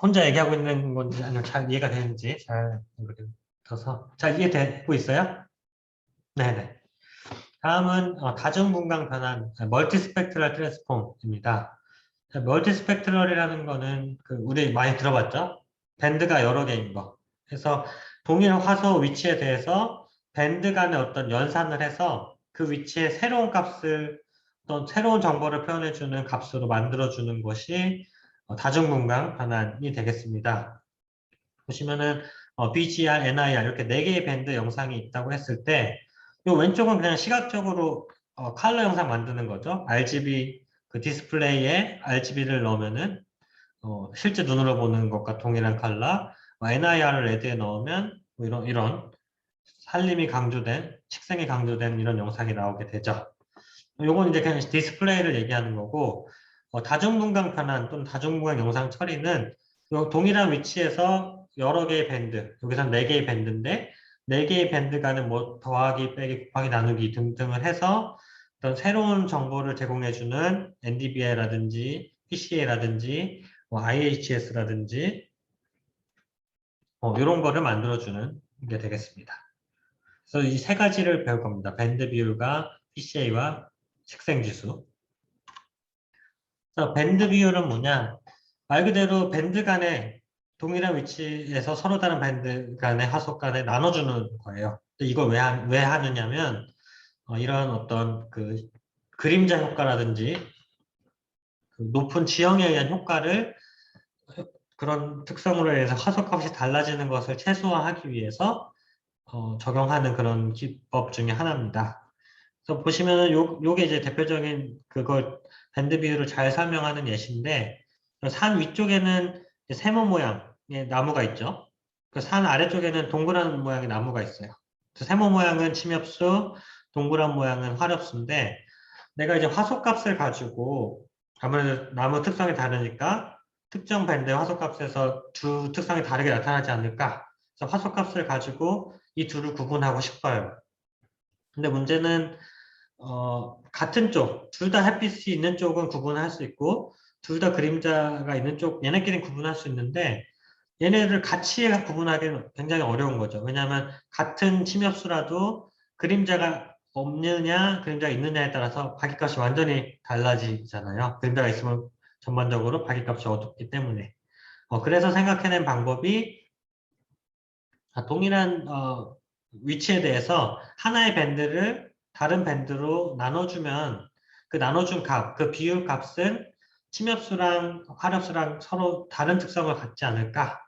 혼자 얘기하고 있는 건지 아니면 잘 이해가 되는지 잘 모르겠어서. 잘 이해되고 있어요? 네네. 다음은 다중분광 변환, 멀티스펙트럴 트랜스폼입니다. 멀티스펙트럴이라는 거는 우리 많이 들어봤죠? 밴드가 여러 개인 거. 그래서 동일 화소 위치에 대해서 밴드 간의 어떤 연산을 해서 그 위치에 어떤 새로운 정보를 표현해주는 값으로 만들어주는 것이 다중분광 변환이 되겠습니다. 보시면은 BGR, NIR 이렇게 4개의 밴드 영상이 있다고 했을 때, 이 왼쪽은 그냥 시각적으로 컬러 영상 만드는 거죠. RGB 디스플레이에 RGB를 넣으면은 실제 눈으로 보는 것과 동일한 컬러, NIR을 레드에 넣으면 뭐 이런 식생이 강조된 이런 영상이 나오게 되죠. 요건 이제 그냥 디스플레이를 얘기하는 거고, 다중분광 변환 또는 다중분광 영상 처리는 요 동일한 위치에서 여러 개의 밴드, 여기서 4개의 밴드인데, 4개의 밴드 간의 뭐 더하기, 빼기, 곱하기, 나누기 등등을 해서 어떤 새로운 정보를 제공해주는 NDVI라든지 PCA라든지 뭐 IHS라든지 이런 거를 만들어주는 게 되겠습니다. 그래서 이 3가지를 배울 겁니다. 밴드 비율과 PCA와 식생지수. 그래서 밴드 비율은 뭐냐? 말 그대로 밴드 간에 동일한 위치에서 서로 다른 밴드 간의 하속 간에 나눠주는 거예요. 이걸 왜 하느냐면 이런 어떤 그림자 효과라든지 높은 지형에 의한 효과를 그런 특성으로 인해서 하속값이 달라지는 것을 최소화하기 위해서 적용하는 그런 기법 중에 하나입니다. 그래서 보시면은 요게 이제 대표적인 그걸 밴드 비율을 잘 설명하는 예시인데 산 위쪽에는 세모 모양의 나무가 있죠. 그 산 아래쪽에는 동그란 모양의 나무가 있어요. 세모 모양은 침엽수, 동그란 모양은 화렵수인데 내가 이제 화소값을 가지고 아무래도 나무 특성이 다르니까 특정 밴드의 화소값에서 두 특성이 다르게 나타나지 않을까? 그래서 화소값을 가지고 이 둘을 구분하고 싶어요. 근데 문제는 같은 쪽, 둘 다 햇빛이 있는 쪽은 구분할 수 있고 둘 다 그림자가 있는 쪽, 얘네끼리는 구분할 수 있는데 얘네를 같이 구분하기는 굉장히 어려운 거죠. 왜냐하면 같은 침엽수라도 그림자가 없느냐, 그림자가 있느냐에 따라서 밝기값이 완전히 달라지잖아요. 그림자가 있으면 전반적으로 밝기값이 어둡기 때문에. 그래서 생각해낸 방법이 동일한 위치에 대해서 하나의 밴드를 다른 밴드로 나눠주면 그 나눠준 값, 그 비율 값은 침엽수랑 화렵수랑 서로 다른 특성을 갖지 않을까?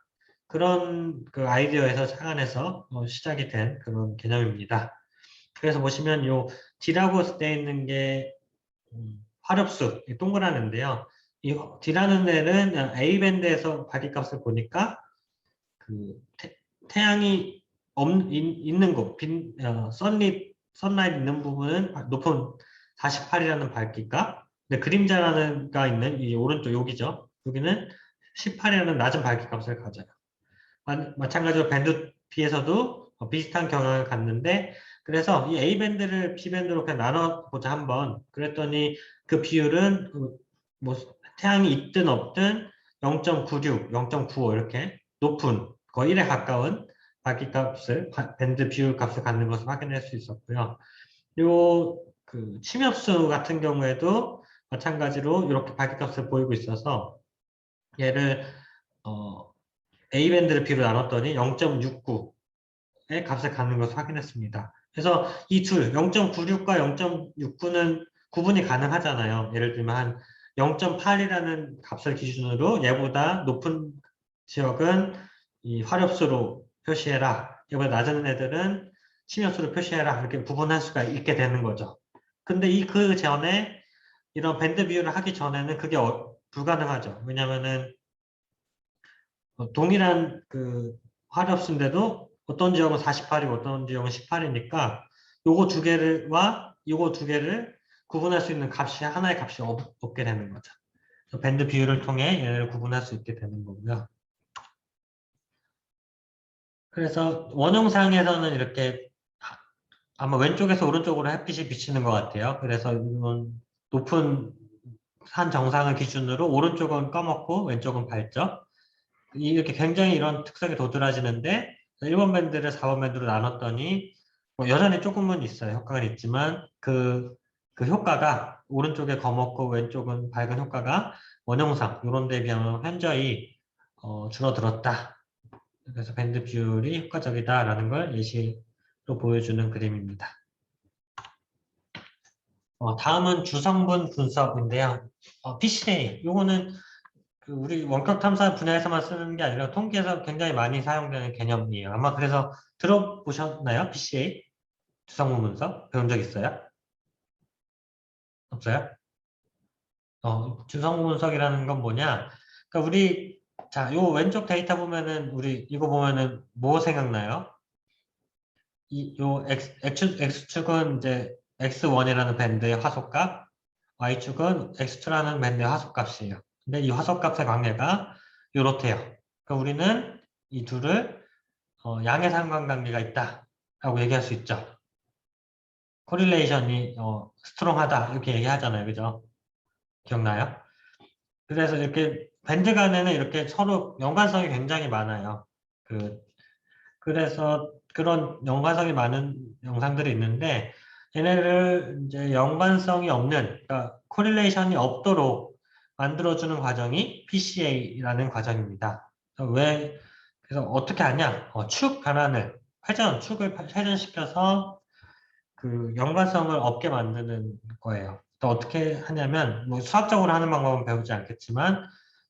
그런 그 아이디어에서 착안해서 시작이 된 그런 개념입니다. 그래서 보시면 요 D라고 되어 있는 게 화렵수, 동그란 애인데요. 이 D라는 애는 A밴드에서 밝기값을 보니까 그 태양이 있는 곳, 선라이트 있는 부분은 높은 48이라는 밝기값, 근데 그림자라는 가 있는 이 오른쪽 여기죠. 여기는 18이라는 낮은 밝기값을 가져요. 마찬가지로 밴드 B에서도 비슷한 경향을 갖는데, 그래서 이 A밴드를 B밴드로 그냥 나눠보자 한번. 그랬더니 그 비율은 뭐 태양이 있든 없든 0.96, 0.95 이렇게 높은 거의 1에 가까운 밝기값을 밴드 비율 값을 갖는 것을 확인할 수 있었고요. 요 그 침엽수 같은 경우에도 마찬가지로 이렇게 밝기값을 보이고 있어서 얘를 A밴드를 B로 나눴더니 0.69의 값을 갖는 것을 확인했습니다. 그래서 이 둘, 0.96과 0.69는 구분이 가능하잖아요. 예를 들면 한 0.8이라는 값을 기준으로 얘보다 높은 지역은 이 화렵수로 표시해라. 얘보다 낮은 애들은 침엽수로 표시해라. 이렇게 구분할 수가 있게 되는 거죠. 근데 그 전에 이런 밴드 비율을 하기 전에는 그게 불가능하죠. 왜냐면은 동일한 그 화렵수인데도 어떤 지역은 48이고 어떤 지역은 18이니까 요거 두 개를 구분할 수 있는 값이 하나의 값이 없게 되는 거죠. 그래서 밴드 비율을 통해 얘를 구분할 수 있게 되는 거고요. 그래서 원형상에서는 이렇게 아마 왼쪽에서 오른쪽으로 햇빛이 비치는 것 같아요. 그래서 이건 높은 산 정상을 기준으로 오른쪽은 검었고 왼쪽은 밝죠. 이렇게 굉장히 이런 특성이 도드라지는데 1번 밴드를 4번 밴드로 나눴더니 뭐 여전히 조금은 있어요. 효과는 있지만 그 효과가 오른쪽에 검었고 왼쪽은 밝은 효과가 원형상 이런 데에 비하면 현저히 줄어들었다. 그래서 밴드 비율이 효과적이다라는 걸 예시로 보여주는 그림입니다. 다음은 주성분 분석인데요. PCA, 요거는 우리 원격 탐사 분야에서만 쓰는 게 아니라 통계에서 굉장히 많이 사용되는 개념이에요. 아마 그래서 들어보셨나요? PCA? 주성분 분석? 배운 적 있어요? 없어요? 주성분 분석이라는 건 뭐냐? 그러니까 자, 요 왼쪽 데이터 보면은, 이거 보면은 뭐 생각나요? 요 X축은 이제 X1이라는 밴드의 화소값, Y축은 X2라는 밴드의 화소값이에요. 근데 이 화소값의 관계가 요렇대요. 그러니까 우리는 이 둘을 양의 상관관계가 있다라고 얘기할 수 있죠. 코릴레이션이 스트롱하다 이렇게 얘기하잖아요. 그죠? 기억나요? 그래서 이렇게 밴드 간에는 이렇게 서로 연관성이 굉장히 많아요. 그래서 그런 연관성이 많은 영상들이 있는데 얘네를 이제 연관성이 없는, 그러니까 코릴레이션이 없도록 만들어주는 과정이 PCA라는 과정입니다. 그래서 어떻게 하냐? 축 변환을 축을 회전시켜서 그 연관성을 없게 만드는 거예요. 또 어떻게 하냐면 뭐 수학적으로 하는 방법은 배우지 않겠지만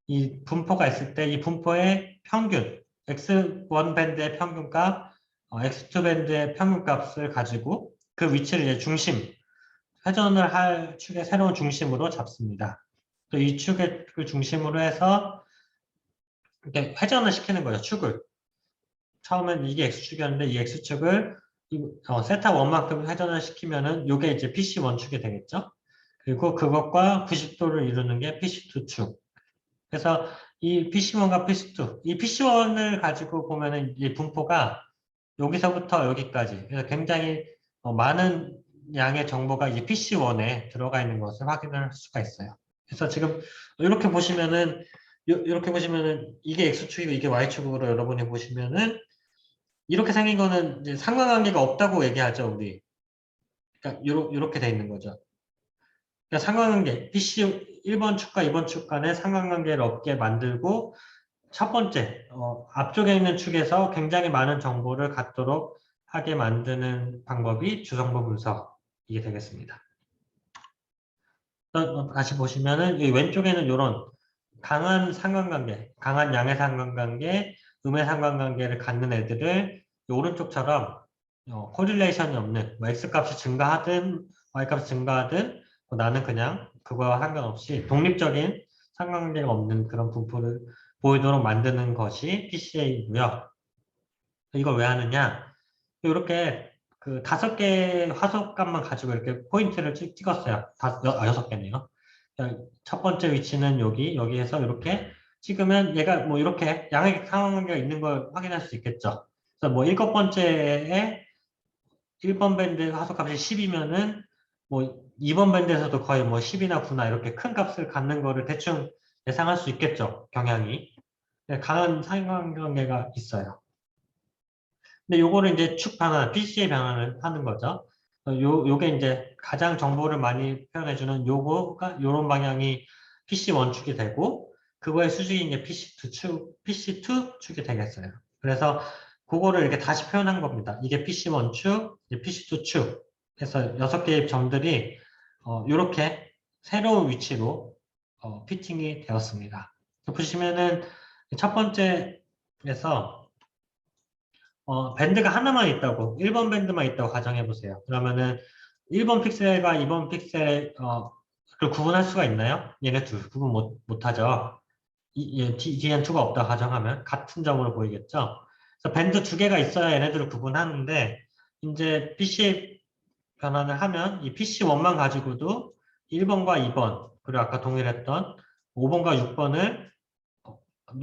이 분포가 있을 때 이 분포의 평균 X1 밴드의 평균값, X2 밴드의 평균값을 가지고 그 위치를 이제 회전을 할 축의 새로운 중심으로 잡습니다. 또 이 축의 그 중심으로 해서 이렇게 회전을 시키는 거죠, 축을. 처음엔 이게 X축이었는데 이 X축을 세타 원만큼 회전을 시키면은 이게 이제 PC 원축이 되겠죠. 그리고 그것과 90도를 이루는 게 PC2 축. 그래서 이 PC1과 PC2, 이 PC1을 가지고 보면은 이 분포가 여기서부터 여기까지, 그래서 굉장히 많은 양의 정보가 이 PC1에 들어가 있는 것을 확인할 수가 있어요. 그래서 지금 이렇게 보시면은 이게 X축이고 이게 Y축으로 여러분이 보시면은 이렇게 생긴 거는 이제 상관관계가 없다고 얘기하죠, 우리. 그러니까 요렇게 돼 있는 거죠. 그러니까 상관관계, PC 1번 축과 2번 축 간의 상관관계를 없게 만들고 첫 번째, 앞쪽에 있는 축에서 굉장히 많은 정보를 갖도록 하게 만드는 방법이 주성분 분석이 되겠습니다. 다시 보시면은 이 왼쪽에는 이런 강한 상관관계, 강한 양의 상관관계, 음의 상관관계를 갖는 애들을 이 오른쪽처럼 코릴레이션이 없는 뭐 X값이 증가하든 Y값이 증가하든 나는 그냥 그거와 상관없이 독립적인 상관관계가 없는 그런 분포를 보이도록 만드는 것이 PCA이고요. 이걸 왜 하느냐? 이렇게 그 5개의 화소값만 가지고 이렇게 포인트를 찍었어요. 여섯 개네요. 첫 번째 위치는 여기, 여기에서 이렇게 찍으면 얘가 뭐 이렇게 양의 상관관계가 있는 걸 확인할 수 있겠죠. 그래서 뭐 일곱 번째에 1번 밴드 화소값이 10이면은 뭐 2번 밴드에서도 거의 뭐 10이나 9나 이렇게 큰 값을 갖는 거를 대충 예상할 수 있겠죠. 경향이. 강한 상관관계가 있어요. 근데 요거를 이제 축 방안, PCA 방안을 하는 거죠. 요게 이제 가장 정보를 많이 표현해주는 요거가 요런 방향이 PC1 축이 되고, 그거의 수직이 이제 PC2 축이 되겠어요. 그래서 그거를 이렇게 다시 표현한 겁니다. 이게 PC1 축, 이제 PC2 축. 해서 6개의 점들이, 요렇게 새로운 위치로, 피팅이 되었습니다. 보시면은 첫 번째에서 밴드가 하나만 있다고, 1번 밴드만 있다고 가정해 보세요. 그러면은 1번 픽셀과 2번 픽셀, 를 구분할 수가 있나요? 얘네 둘 구분 못하죠. DN2가 없다고 가정하면 같은 점으로 보이겠죠? 그래서 밴드 2개가 있어야 얘네들을 구분하는데, 이제 PC 변환을 하면 이 PC1만 가지고도 1번과 2번, 그리고 아까 동일했던 5번과 6번을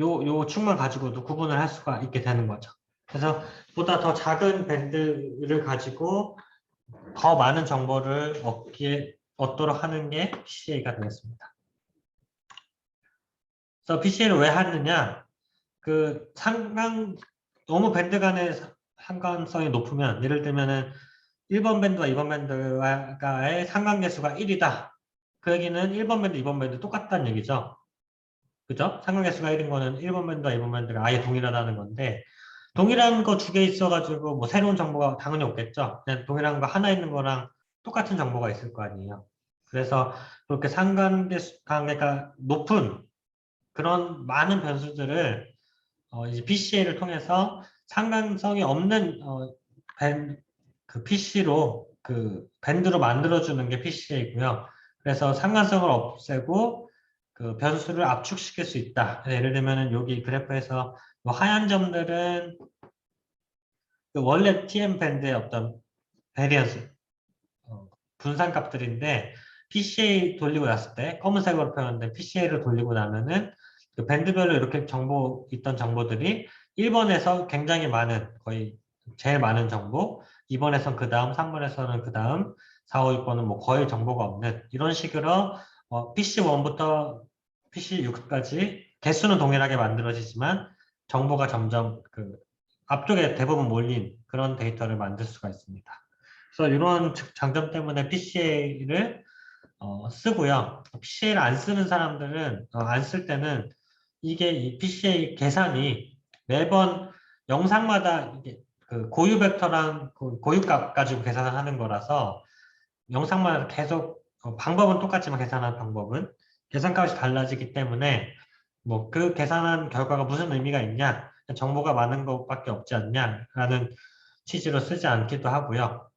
요 축만 가지고도 구분을 할 수가 있게 되는 거죠. 그래서 보다 더 작은 밴드를 가지고 더 많은 정보를 얻도록 하는 게 PCA가 되겠습니다. 그래서 PCA를 왜 하느냐? 너무 밴드 간의 상관성이 높으면, 예를 들면은 1번 밴드와 2번 밴드와의 상관계수가 1이다. 그 얘기는 1번 밴드, 2번 밴드 똑같다는 얘기죠. 그죠? 상관계수가 1인 거는 1번 밴드와 2번 밴드가 아예 동일하다는 건데, 동일한 거 2개 있어가지고 뭐 새로운 정보가 당연히 없겠죠. 그냥 동일한 거 하나 있는 거랑 똑같은 정보가 있을 거 아니에요. 그래서 그렇게 상관계가 높은 그런 많은 변수들을 이제 PCA를 통해서 상관성이 없는 그 PC로 그 밴드로 만들어주는 게 PCA이고요. 그래서 상관성을 없애고 그 변수를 압축시킬 수 있다. 예를 들면은 여기 그래프에서 뭐 하얀 점들은 그 원래 TM 밴드의 어떤 베리언스, 분산값들인데 PCA 돌리고 났을 때 검은색으로 표현된 PCA를 돌리고 나면은 그 밴드별로 이렇게 있던 정보들이 1번에서 굉장히 많은, 거의 제일 많은 정보, 2번에서는 그 다음, 3번에서는 그 다음, 4, 5, 6번은 뭐 거의 정보가 없는 이런 식으로 PC1부터 PC6까지 개수는 동일하게 만들어지지만 정보가 점점 그 앞쪽에 대부분 몰린 그런 데이터를 만들 수가 있습니다. 그래서 이런 장점 때문에 PCA를 쓰고요. PCA를 안 쓰는 사람들은 안 쓸 때는 이게 이 PCA 계산이 매번 영상마다 이게 그 고유 벡터랑 고유값 가지고 계산을 하는 거라서 영상마다 계속 방법은 똑같지만 계산하는 방법은 계산값이 달라지기 때문에 뭐 그 계산한 결과가 무슨 의미가 있냐, 정보가 많은 것밖에 없지 않냐라는 취지로 쓰지 않기도 하고요.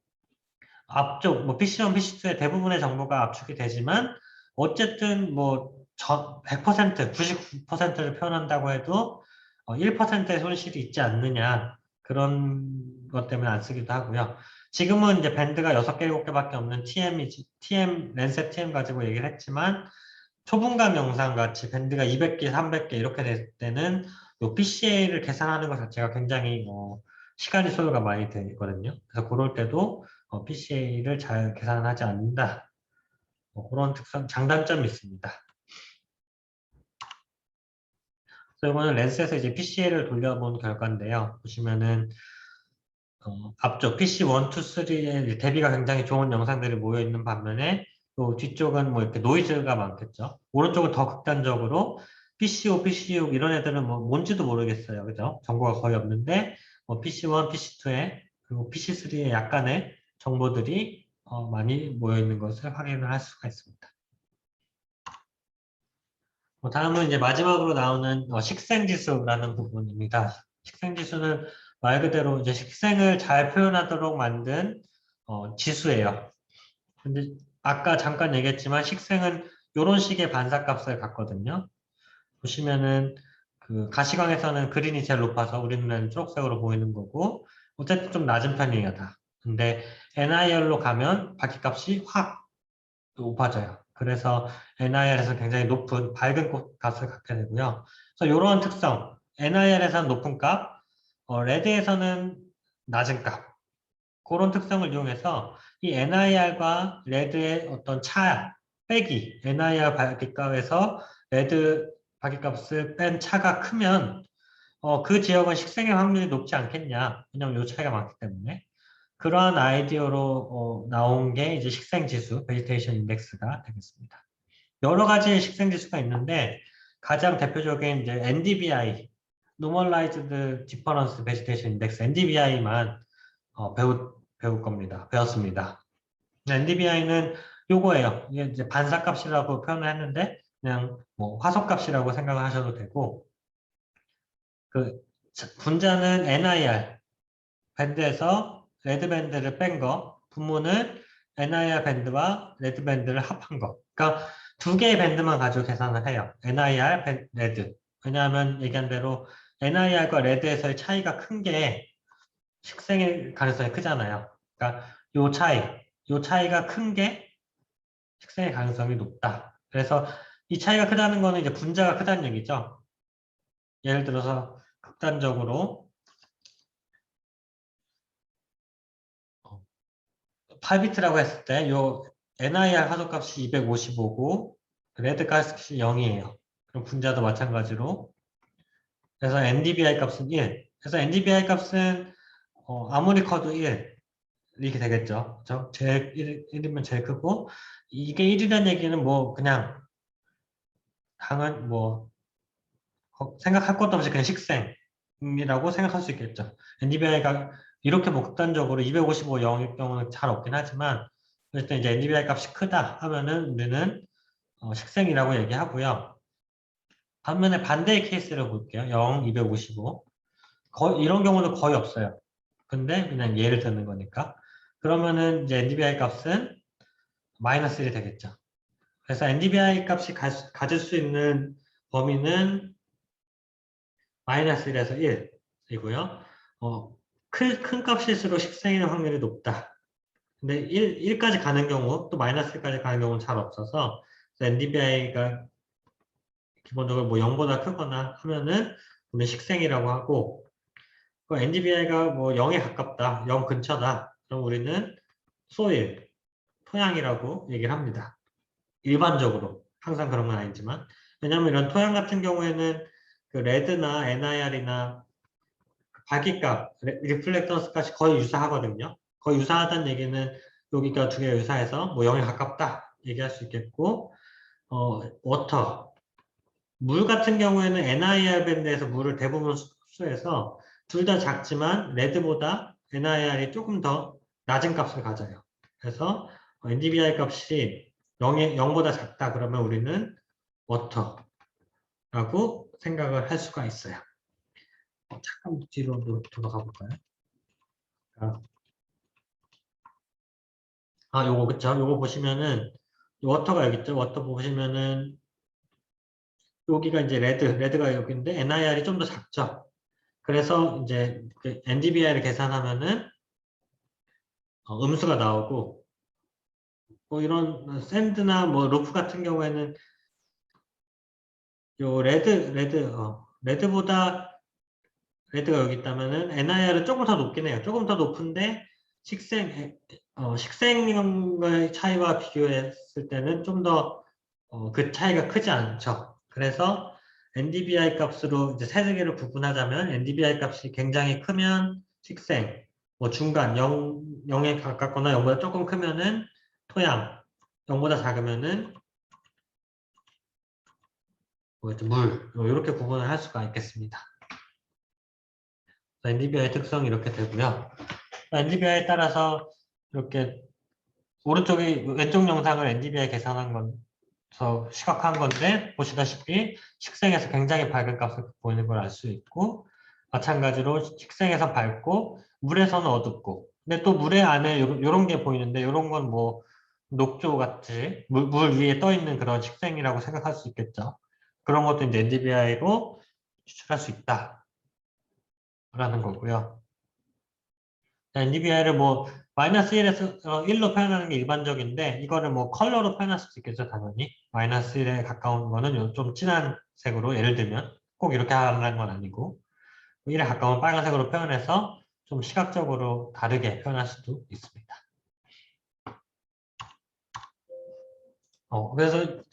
앞쪽 뭐 PC1, PC2의 대부분의 정보가 압축이 되지만 어쨌든 뭐 100%, 99%를 표현한다고 해도 1%의 손실이 있지 않느냐, 그런 것 때문에 안 쓰기도 하고요. 지금은 이제 밴드가 6개, 7개밖에 없는 랜셋 TM 가지고 얘기를 했지만 초분간 영상 같이 밴드가 200개, 300개 이렇게 될 때는 요 PCA를 계산하는 것 자체가 굉장히 시간이 소요가 많이 되거든요. 그래서 그럴 때도 PCA를 잘 계산하지 않는다. 그런 장단점이 있습니다. 그래서 이거는 랜스에서 이제 PCA를 돌려본 결과인데요. 보시면은 앞쪽 PC 1, 2, 3의 대비가 굉장히 좋은 영상들이 모여 있는 반면에 또 뒤쪽은 뭐 이렇게 노이즈가 많겠죠. 오른쪽은 더 극단적으로 PC5, PC6 이런 애들은 뭐 뭔지도 모르겠어요. 그죠? 정보가 거의 없는데 PC1, PC2에 그리고 PC3에 약간의 정보들이 많이 모여 있는 것을 확인을 할 수가 있습니다. 다음은 이제 마지막으로 나오는 식생지수라는 부분입니다. 식생지수는 말 그대로 이제 식생을 잘 표현하도록 만든 지수예요. 근데 아까 잠깐 얘기했지만 식생은 이런 식의 반사값을 갖거든요. 보시면은 그 가시광에서는 그린이 제일 높아서 우리 눈에는 초록색으로 보이는 거고 어쨌든 좀 낮은 편이에요 다. 근데 NIR로 가면 바퀴값이 확 높아져요. 그래서 NIR에서 굉장히 높은 밝은 값을 갖게 되고요. 그래서 이러한 특성, NIR에서는 높은 값, 레드에서는 낮은 값, 그런 특성을 이용해서 이 NIR과 레드의 어떤 차 빼기, NIR 바퀴값에서 레드 바퀴값을 뺀 차가 크면 그 지역은 식생의 확률이 높지 않겠냐. 왜냐면 요 차이가 많기 때문에. 그러한 아이디어로 나온 게 이제 식생지수, 베지테이션 인덱스가 되겠습니다. 여러 가지의 식생지수가 있는데 가장 대표적인 이제 NDVI, Normalized Difference Vegetation Index, NDVI만 배울 겁니다. 배웠습니다. NDVI는 요거예요. 이게 이제 반사값이라고 표현을 했는데 그냥 뭐 화소값이라고 생각을 하셔도 되고 그 분자는 NIR 밴드에서 레드 밴드를 뺀 거, 분모는 NIR 밴드와 레드 밴드를 합한 거. 그러니까 두 개의 밴드만 가지고 계산을 해요. NIR, 레드. 왜냐하면 얘기한 대로 NIR과 레드에서의 차이가 큰 게 식생일 가능성이 크잖아요. 그러니까 요 차이가 큰 게 식생의 가능성이 높다. 그래서 이 차이가 크다는 거는 이제 분자가 크다는 얘기죠. 예를 들어서 극단적으로 8비트라고 했을 때 요 NIR 화소값이 255고 레드 값이 0이에요. 그럼 분자도 마찬가지로. 그래서 NDVI 값은 1. 그래서 NDVI 값은 아무리 커도 1 이렇게 되겠죠. 그렇죠? 제일 1이면 제일 크고 이게 1이라는 얘기는 뭐 그냥 당연 뭐 생각할 것도 없이 그냥 식생이라고 생각할 수 있겠죠. NDVI가 이렇게 뭐 극단적으로 255, 0일 경우는 잘 없긴 하지만 어쨌든 이제 NDVI 값이 크다 하면은 우리는 식생이라고 얘기하고요. 반면에 반대의 케이스를 볼게요. 0, 255. 이런 경우는 거의 없어요. 근데 그냥 예를 드는 거니까. 그러면은 이제 NDVI 값은 마이너스 1이 되겠죠. 그래서 NDVI 값이 가질 수 있는 범위는 마이너스 1에서 1이고요. 큰 값일수록 식생일 확률이 높다. 근데 1까지 가는 경우, 또 마이너스 1까지 가는 경우는 잘 없어서 NDVI가 기본적으로 뭐 0보다 크거나 하면은 우리 식생이라고 하고 NDVI가 뭐 0에 가깝다, 0 근처다. 그럼 우리는 소일, 토양이라고 얘기를 합니다. 일반적으로. 항상 그런 건 아니지만. 왜냐하면 이런 토양 같은 경우에는 그 레드나 NIR이나 밝기값, 리플렉턴스 값이 거의 유사하거든요. 거의 유사하다는 얘기는 여기가 두 개가 유사해서 뭐 0에 가깝다 얘기할 수 있겠고 워터, 물 같은 경우에는 NIR 밴드에서 물을 대부분 흡수해서 둘 다 작지만 레드보다 NIR이 조금 더 낮은 값을 가져요. 그래서 NDVI 값이 0보다 작다 그러면 우리는 워터라고 생각을 할 수가 있어요. 잠깐 뒤로 돌아가 볼까요? 요거 그쵸? 요거 보시면은 워터가 여기 있죠? 워터 보시면은 여기가 이제 레드가 여기인데 NIR이 좀 더 작죠? 그래서 이제 NDVI를 계산하면은 음수가 나오고 뭐 이런 샌드나 뭐 루프 같은 경우에는 요 레드보다 레드가 여기 있다면은 NIR은 조금 더 높긴 해요. 조금 더 높은데 식생의 차이와 비교했을 때는 좀 더 그 차이가 크지 않죠. 그래서 NDVI 값으로 이제 세 개를 구분하자면 NDVI 값이 굉장히 크면 식생, 뭐 중간 0에 가깝거나 0보다 조금 크면은 토양, 0보다 작으면은 뭐였죠? 물, 이렇게 구분을 할 수가 있겠습니다. NDVI 특성이 이렇게 되고요. NDVI에 따라서 이렇게 왼쪽 영상을 NDVI 계산한 건 그래서 시각화한 건데 보시다시피 식생에서 굉장히 밝은 값을 보이는 걸 알 수 있고 마찬가지로 식생에서 밝고 물에서는 어둡고 근데 또 물의 안에 요런 게 보이는데 요런 건 뭐 녹조 같이 물 위에 떠 있는 그런 식생이라고 생각할 수 있겠죠. 그런 것도 이제 NDVI로 추출할 수 있다라는 거고요. NDVI를 뭐 마이너스 1에서 1로 표현하는 게 일반적인데 이거를 뭐 컬러로 표현할 수도 있겠죠, 당연히. 마이너스 1에 가까운 거는 좀 진한 색으로 예를 들면 꼭 이렇게 하라는 건 아니고 1에 가까운 빨간색으로 표현해서 좀 시각적으로 다르게 표현할 수도 있습니다. 그래서